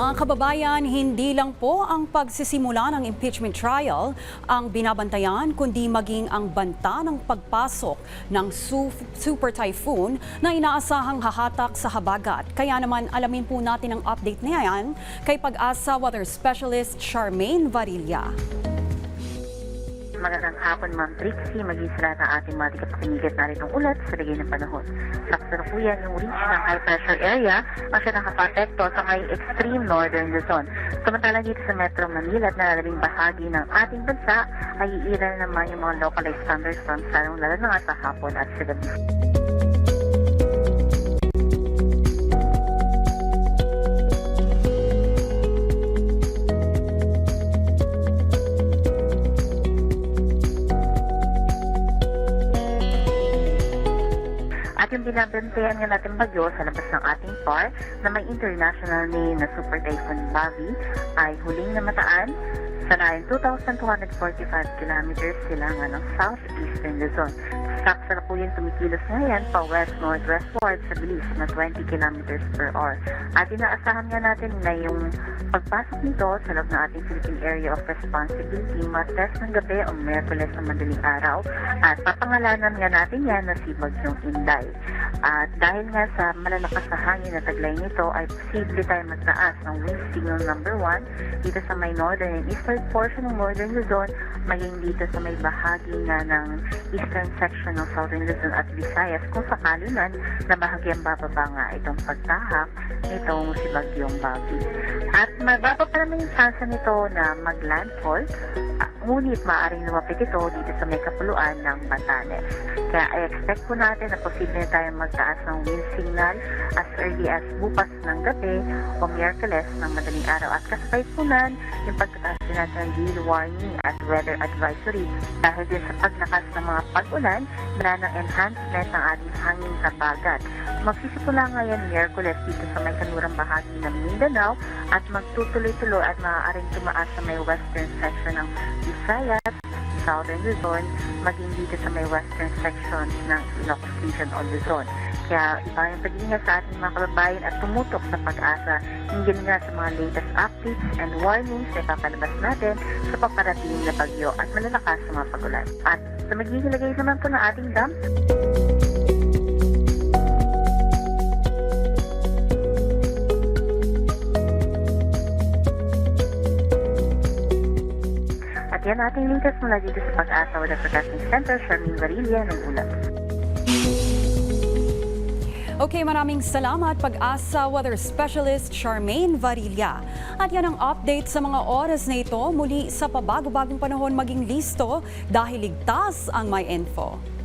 Mga kababayan, hindi lang po ang pagsisimula ng impeachment trial ang binabantayan, kundi maging ang banta ng pagpasok ng super typhoon na inaasahang hahatak sa habagat. Kaya naman alamin po natin ang update na yan kay Pag-asa Weather Specialist Charmaine Varilla. Magandang hapon, Ma'am Trixie. Maging sila ng ating mga kapatinigat na rin ng ulat sa lagay ng panahon. Sa kasalukuyan, yung reach ng high pressure area ang siya nakapapekto sa may extreme northern Luzon. Samantala dito sa Metro Manila at nalalabing bahagi ng ating bansa ay iilan naman yung mga localized thunderstorms lalo na nga sa hapon at sa gabi. At yung binabantayan nga natin bagyo sa labas ng ating PAR na may international name na Super Typhoon Bavi ay huling namataan sa layo 2,245 kilometers sila ng southeastern Luzon. Sa kasalukuyan tumikilos ngayon pa west-northwestward sa bilis na 20 kilometers per hour. At inaasahan nga natin na yung pagpasok nito sa loob ng ating Philippine Area of Responsibility matas ng gabi o Miyerkules ng madaling araw. At papangalanan nga natin yan na si Bagyong Inday. At dahil nga sa malalakas na hangin na taglay nito ay posible tayo magtaas ng wind signal number 1 dito sa may northern and eastern portion ng northern Luzon, maging dito sa may bahagi nga ng eastern section ng southern Luzon at Visayas kung sakali man na bahagyang bababa nga itong pagtahak nitong si Bagyong Bavi. At mababa pa naman yung chance nito na maglandfall, ngunit maaaring lumapit ito dito sa may kapuluan ng Batanes. Kaya i-expect po natin na posible na tayong magtaas ng wind signal as early as bukas ng gabi o Miyerkules ng madaling araw. At kasabay po nan yung pagtataas din natin ng gale warning at weather advisory dahil din sa paglakas ng mga pag-ulan na ng enhancement ng ating hangin sa bagat. Magsisimula ngayon Miyerkules dito sa may kanurang bahagi ng Mindanao at magtutuloy-tuloy at maaaring tumaas sa may western section ng Visayas, Southern Luzon, maging dito sa may western section ng Ilocos Region o Luzon. Kaya iba yung pag-iingat sa ating mga kababayan at tumutok sa Pag-asa hinggil nga sa mga latest updates and warnings na ipapalabas natin sa paparating na bagyo at malalakas sa mga pag-ulan. At sa magiging lagay naman po ng ating dam, at yan ating latest mula dito sa Pag-asa Weather Forecasting Center, Charmaine Varilla ng ulat. Okay, maraming salamat Pag-asa Weather Specialist Charmaine Varilla. At yan ang update sa mga oras na ito muli sa pabago-bagong panahon maging listo dahil ligtas ang may info.